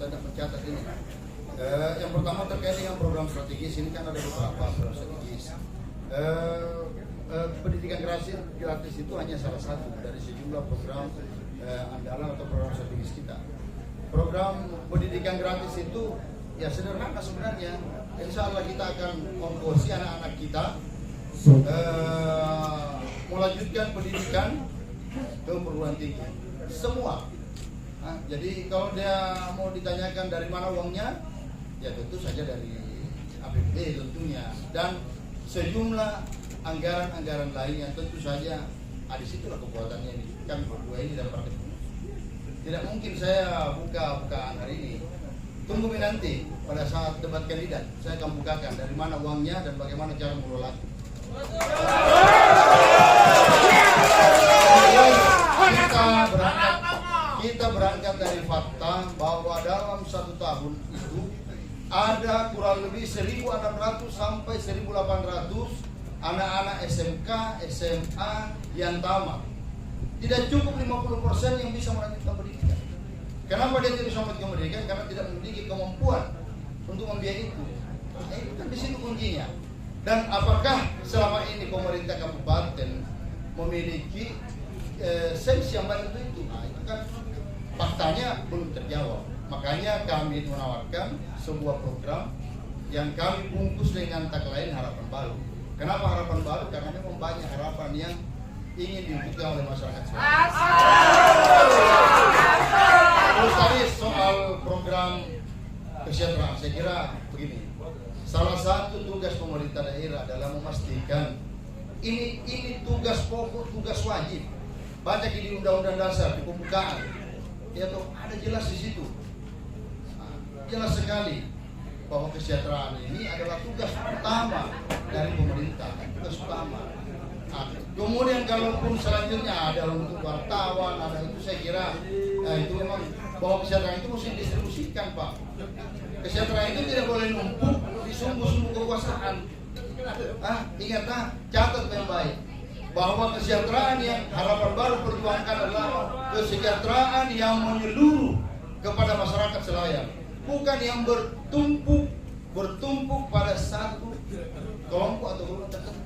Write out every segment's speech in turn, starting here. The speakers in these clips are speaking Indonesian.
kita tidak mencatat ini. Yang pertama terkait dengan program strategis, ini kan ada beberapa program strategis. Pendidikan gratis itu hanya salah satu dari sejumlah program andalan atau program strategis kita. Program pendidikan gratis itu ya sederhana sebenarnya. Insya Allah kita akan mengkosi anak-anak kita melanjutkan pendidikan ke perguruan tinggi semua. Jadi kalau dia mau ditanyakan dari mana uangnya, ya tentu saja dari APBD tentunya, dan sejumlah anggaran-anggaran lain yang tentu saja di situlah kekuatannya ini. Kami berdua ini dalam partai pengurus. Tidak mungkin saya bukaan hari ini. Tunggu nanti pada saat debat kandidat, saya akan bukakan dari mana uangnya dan bagaimana cara mengelola. Kita berangkat dari fakta bahwa dalam 1 tahun itu ada kurang lebih 1.600 sampai 1.800 anak-anak SMK, SMA yang tamat. Tidak cukup 50% yang bisa melanjutkan pendidikan. Kenapa dia tidak bisa melanjutkan pendidikan? Karena tidak memiliki kemampuan untuk membiayai itu. Nah, itu kan di situ kuncinya. Dan apakah selama ini pemerintah kabupaten memiliki sensi yang baik untuk itu? Nah, itu kan faktanya belum terjawab. Makanya kami menawarkan sebuah program yang kami bungkus dengan tagline harapan baru. Kenapa harapan baru? Karena memang banyak harapan yang ingin diwujudkan oleh masyarakat. Terus tadi soal program kesejahteraan, saya kira begini. Salah satu tugas pemerintah daerah adalah memastikan ini tugas pokok, tugas wajib. Baca di Undang-Undang Dasar di pembukaan, ya tuh ada jelas di situ. Jelas sekali bahwa kesejahteraan ini adalah tugas utama dari pemerintah, tugas utama. Kemudian kalaupun selanjutnya ada untuk wartawan, ada itu saya kira itu memang bahwa kesejahteraan itu mesti didistribusikan, Pak. Kesejahteraan itu tidak boleh numpuk di sumbu-sumbu kekuasaan. Ingatlah, catat yang baik bahwa kesejahteraan yang harapan baru perjuangkan adalah kesejahteraan yang menyeluruh kepada masyarakat Selayar, bukan yang bertumpuk pada satu kelompok atau golongan tertentu.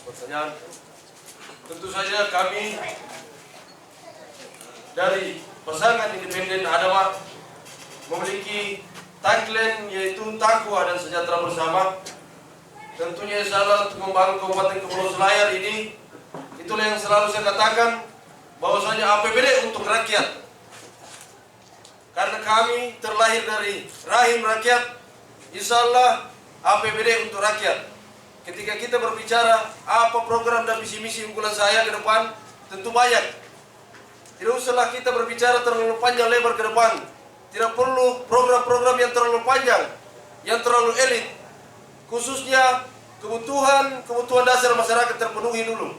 Pertanyaan, tentu saja kami dari Pasangan Independen Adama memiliki tagline yaitu takwa dan sejahtera bersama. Tentunya insya untuk membangun Kabupaten Kepulauan Selayar ini, itulah yang selalu saya katakan bahwasanya APBD untuk rakyat. Karena kami terlahir dari rahim rakyat, insya Allah APBD untuk rakyat. Ketika kita berbicara apa program dan visi-misi unggulan saya ke depan, tentu banyak. Tidak usahlah kita berbicara terlalu panjang lebar ke depan. Tidak perlu program-program yang terlalu panjang, yang terlalu elit. Khususnya kebutuhan dasar masyarakat terpenuhi dulu.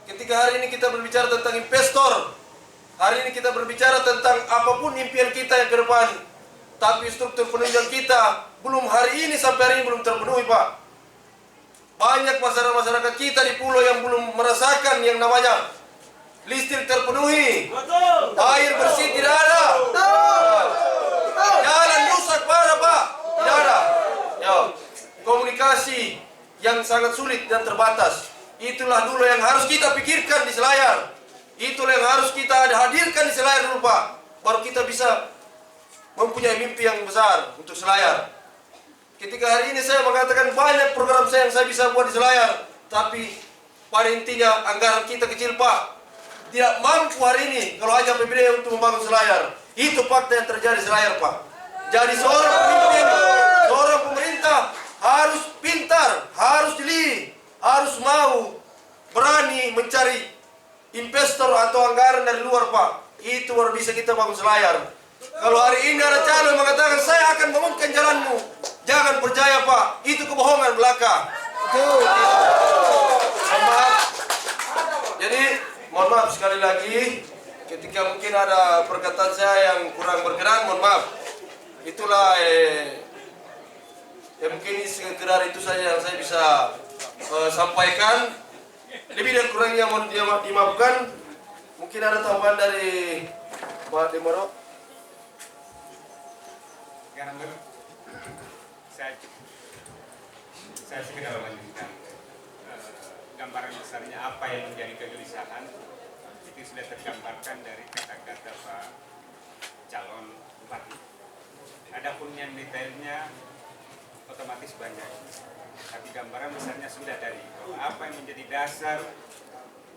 Ketika hari ini kita berbicara tentang investor, hari ini kita berbicara tentang apapun impian kita yang ke depan, tapi struktur penunjang kita belum hari ini sampai hari ini belum terpenuhi, Pak. Banyak masyarakat kita di pulau yang belum merasakan yang namanya listrik terpenuhi, air bersih tidak ada, jalan rusak parah, Pak, tidak ada. Ya, komunikasi yang sangat sulit dan terbatas. Itulah dulu yang harus kita pikirkan di Selayar. Itulah yang harus kita hadirkan di Selayar dulu, Pak. Baru kita bisa mempunyai mimpi yang besar untuk Selayar. Ketika hari ini saya mengatakan banyak program saya yang saya bisa buat di Selayar, tapi pada intinya anggaran kita kecil, Pak. Tidak mampu hari ini kalau hanya APBD untuk membangun Selayar. Itu fakta yang terjadi di Selayar, Pak. Jadi seorang pemimpin, seorang pemerintah harus pintar, harus jeli, harus mau berani mencari investor atau anggaran dari luar, Pak. Itu baru bisa kita bangun Selayar. Kalau hari ini ada calon mengatakan saya akan bangunkan jalanmu, jangan percaya, Pak. Itu kebohongan belaka. Jadi mohon maaf sekali lagi, ketika mungkin ada perkataan saya yang kurang berkenan, mohon maaf. Itulah mungkin sekedar itu saja yang saya bisa sampaikan. Lebih dan kurangnya mohon dimaafkan. Mungkin ada tambahan dari Pak Demoro? Saya sekedar melanjutkan gambaran besarnya apa yang menjadi kegelisahan itu sudah tergambarkan dari kata-kata Pak calon bupati. Adapun yang detailnya otomatis banyak, tapi gambaran besarnya sudah dari apa yang menjadi dasar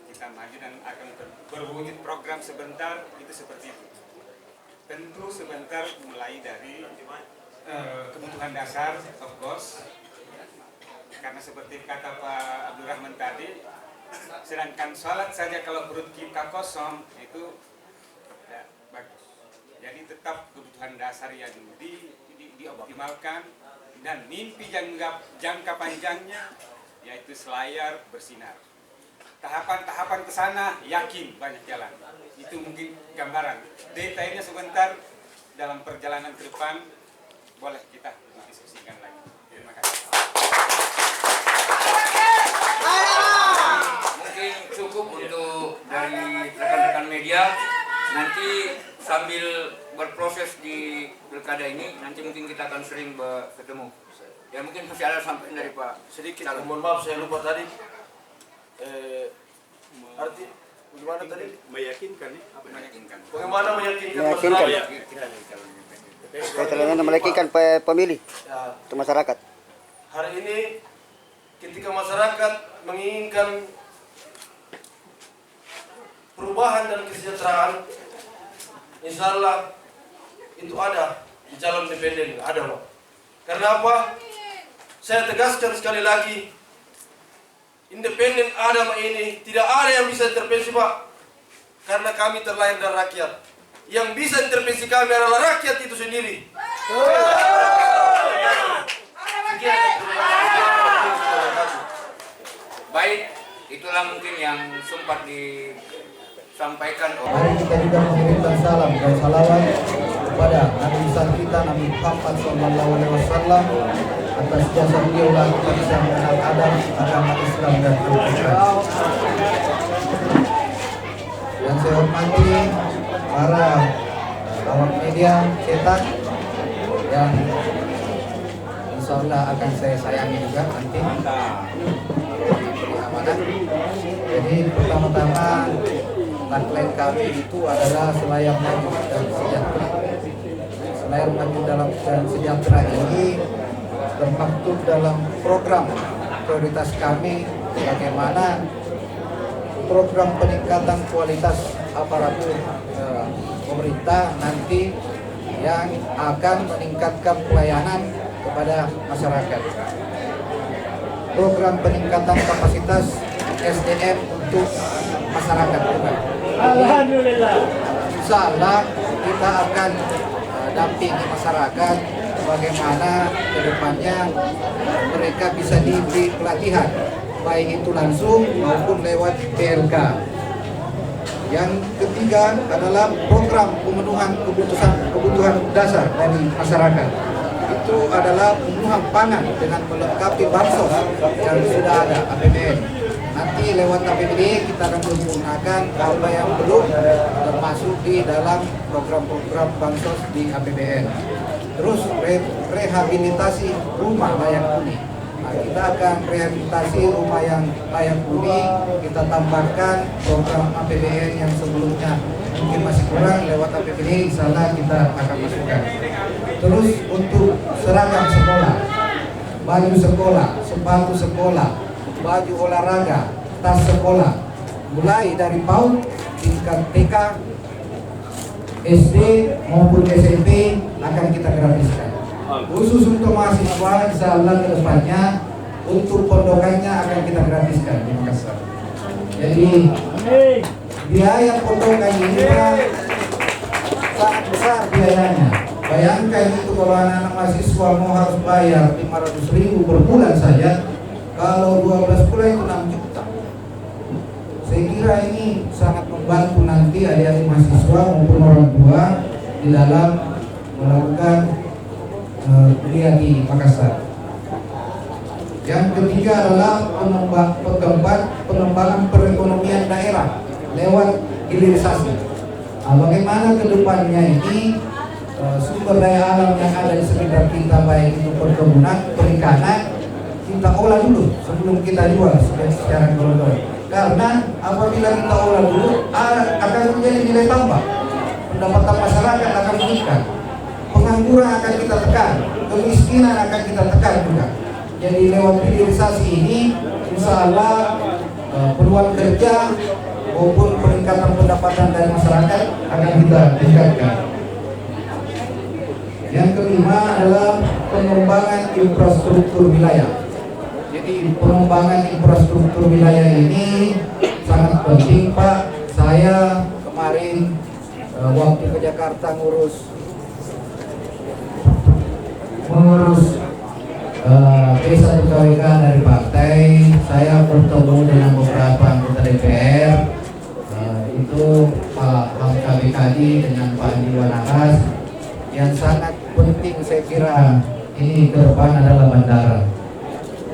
kita maju dan akan berwujud program sebentar itu seperti itu. Tentu sebentar mulai dari kebutuhan dasar, of course, karena seperti kata Pak Abdurrahman tadi, sedangkan sholat saja kalau perut kita kosong itu tidak bagus. Jadi tetap kebutuhan dasar yang dioptimalkan dan mimpi jangka panjangnya yaitu selayar bersinar. Tahapan-tahapan ke sana yakin banyak jalan. Itu mungkin gambaran. Detailnya sebentar dalam perjalanan ke depan boleh kita diskusikan lagi. Terima kasih. Mungkin cukup untuk dari rekan-rekan media. Nanti sambil berproses di pilkada ini, nanti mungkin kita akan sering bertemu. Ya mungkin masih ada sampaian dari Pak. Sedikit, mohon maaf saya lupa tadi. Arti bagaimana tadi? Meyakinkan nih? Apa Meyakinkan. Bagaimana meyakinkan Meyakinkan. masyarakat? Kaitannya meyakinkan pemilih Ya, ke masyarakat. hari ini ketika masyarakat menginginkan perubahan dan kesejahteraan, insya Allah itu ada di calon independen, ada Pak. Karena apa? Saya tegaskan sekali lagi, independen Adam ini tidak ada yang bisa intervensi Pak, karena kami terlahir dari rakyat. Yang bisa intervensi kami adalah rakyat itu sendiri. Baik, itulah mungkin yang sempat disampaikan. Mari kita juga mengirimkan salam dan salawat kepada Nabi besar kita Nabi Muhammad SAW atas jasa beliau lah kita bisa mengenal Adam, agama Islam dan Al-Quran. Yang saya hormati para awak media cetak yang insya Allah akan saya sayangi juga nanti diberi amanah. Jadi pertama-tama tagline kami itu adalah selayar maju dan sejahtera. Selayar maju dalam dan sejahtera ini termaktub dalam program prioritas kami bagaimana program peningkatan kualitas aparatur pemerintah nanti yang akan meningkatkan pelayanan kepada masyarakat. Program peningkatan kapasitas SDM untuk masyarakat juga. Alhamdulillah. Insya Allah kita akan dampingi masyarakat bagaimana ke depannya mereka bisa diberi pelatihan baik itu langsung maupun lewat PLK. Yang ketiga adalah program pemenuhan kebutuhan dasar dari masyarakat. Itu adalah pemenuhan pangan dengan melengkapi bansos yang sudah ada APBN. Nanti lewat APBD kita akan menggunakan apa yang belum termasuk di dalam program-program bansos di APBN. Terus rehabilitasi rumah layak huni. Nah, kita akan rehabilitasi rumah yang layak huni, kita tambahkan program APBN yang sebelumnya mungkin masih kurang, lewat APBD insya Allah kita akan masukkan. Terus untuk seragam sekolah, baju sekolah, sepatu sekolah, baju olahraga, tas sekolah, mulai dari PAUD, tingkat TK, SD maupun SMP akan kita gratiskan. Khusus untuk mahasiswa, insya Allah ke depannya untuk pondokannya akan kita gratiskan di Makassar. Jadi biaya pondokan ini sangat besar biayanya. Bayangkan itu kalau anak-anak mahasiswa mau harus bayar 500.000 per bulan saja, kalau 12 bulan itu 6 juta. Saya kira ini sangat membantu nanti adik-adik mahasiswa maupun orang tua di dalam melakukan kuliah di Makassar. Yang ketiga adalah pengembangan perekonomian daerah lewat hilirisasi. Bagaimana ke depannya ini sumber daya alam yang ada di sekitar kita, baik itu perkebunan, perikanan, kita olah dulu sebelum kita jual secara global. Karena apabila kita olah dulu akan menjadi nilai tambah, pendapatan masyarakat akan meningkat, pengangguran akan kita tekan, kemiskinan akan kita tekan juga. Jadi lewat hilirisasi ini, insya Allah peluang kerja maupun peningkatan pendapatan dari masyarakat akan kita tingkatkan. Yang kelima adalah pengembangan infrastruktur wilayah. Jadi pengembangan infrastruktur wilayah ini sangat penting, Pak. Saya kemarin waktu ke Jakarta mengurus P1KWK dari partai, saya bertemu dengan beberapa anggota DPR, itu Pak Hamka BKD dengan Pak Andi Wanahas. Yang sangat penting saya kira ini ke depan adalah bandara.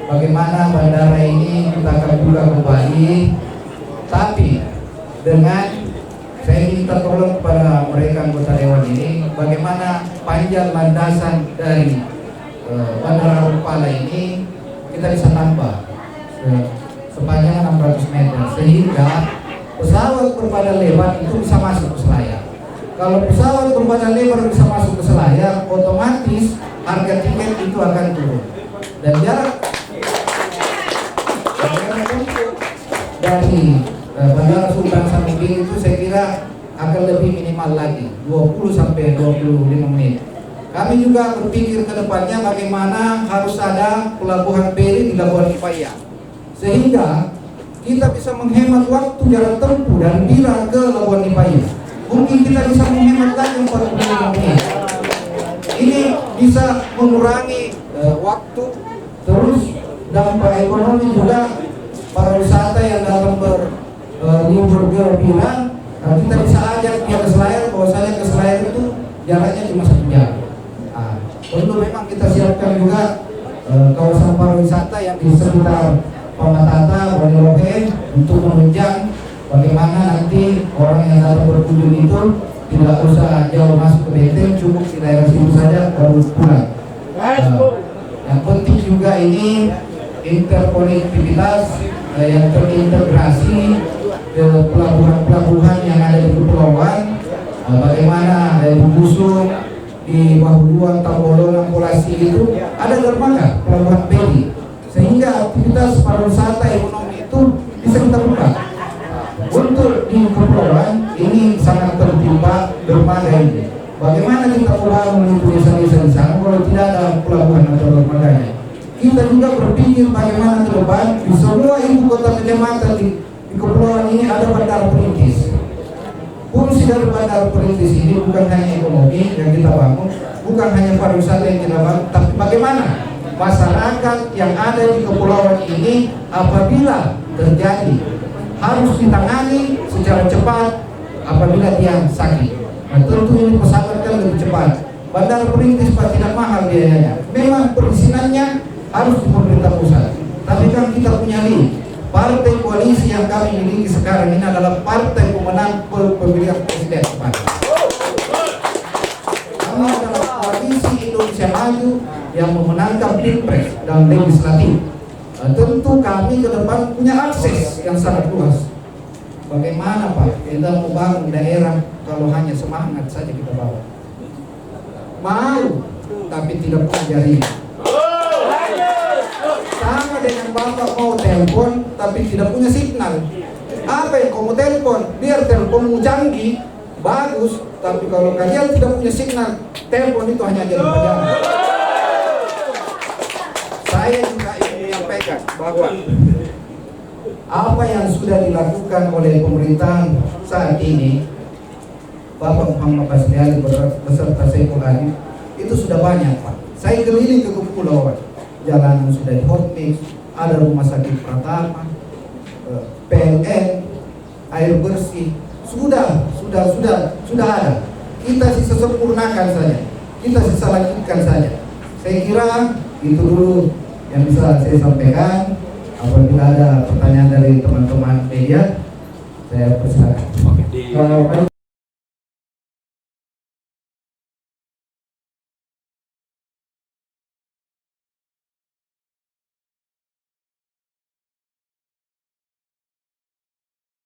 Bagaimana bandara ini kita akan buka kembali, tapi dengan saya minta tolong kepada mereka anggota dewan ini, bagaimana panjang landasan dari Bandara Rupala ini kita bisa tambah sepanjang 600 meter, sehingga pesawat berbadan lebar itu bisa masuk ke Selayar. Kalau pesawat berbadan lebar bisa masuk ke Selayar, otomatis harga tiket itu akan turun. Dan jarak dari Bandara Sultan Sanusi itu saya kira akan lebih minimal lagi, 20 sampai 25 menit. Kami juga berpikir ke depannya bagaimana harus ada pelabuhan feri di Labuan Lipaya, sehingga kita bisa menghemat waktu jarak tempuh dari Bira ke Labuan Lipaya. Mungkin kita bisa menghemat lagi 45 menit. Ini bisa mengurangi waktu, terus dampak ekonomi juga. Para wisata yang datang berlibur ke Bira, kita bisa ajak dia ke Selayar, bahwasanya ke Selayar itu jaraknya cuma 1 jam. Perlu memang kita siapkan juga kawasan pariwisata yang di sekitar Pamatata, Bonirohe untuk menunjang bagaimana nanti orang yang datang berkunjung itu tidak usah jauh masuk ke Benteng, cukup di daerah situ saja baru pulang. Yang penting juga ini interkonektivitas yang terintegrasi ke pelabuhan-pelabuhan yang ada di kepulauan, bagaimana dari Busung, di Bahuduan, Tambolon, Ampolasi itu ada dermaga pelabuhan feri, sehingga aktivitas pariwisata ekonomi itu bisa kita buka. Untuk di kepulauan ini sangat penting, Pak, dermaga ini. Bagaimana kita membangun itu desa-desa di sana kalau tidak ada pelabuhan atau dermaganya? Kita juga berpikir bagaimana ke depan di semua ibu kota kecamatan di kepulauan ini ada bandara perintis. Fungsi dari bandara perintis ini bukan hanya ekonomi yang kita bangun, bukan hanya pariwisata yang kita bangun, tapi bagaimana masyarakat yang ada di kepulauan ini apabila terjadi harus ditangani secara cepat apabila dia sakit. Nah, tentu ini pesawat kan lebih cepat. Bandara perintis Pak tidak mahal biayanya. Memang perizinannya harus di pemerintah pusat. Tapi kan kita punya link. Partai koalisi yang kami miliki sekarang ini adalah partai pemenang pemilihan presiden. Kami adalah koalisi Indonesia Maju yang memenangkan pilpres dan legislatif. Tentu kami ke depan punya akses yang sangat luas. Bagaimana Pak kita membangun daerah kalau hanya semangat saja kita bawa? Mau, tapi tidak punya jaringan. Sama dengan Bapak mau telepon tapi tidak punya signal. Apa yang kamu telepon? Biar teleponmu canggih, bagus, tapi kalau kalian tidak punya signal, telepon itu hanya jadi pegangan. Saya juga ingin menyampaikan bahwa apa yang sudah dilakukan oleh pemerintahan saat ini, Bapak Muhammad Basriali beserta Saiful Adi, itu sudah banyak, Pak. Saya keliling ke kepulauan, jalanan sudah dihotmix, ada rumah sakit Pratama, PLN, air bersih, sudah ada. Kita sisa sempurnakan saja, kita sisa lanjutkan saja. Saya kira itu dulu yang bisa saya sampaikan. Apabila ada pertanyaan dari teman-teman media, Saya persilakan. Oke, di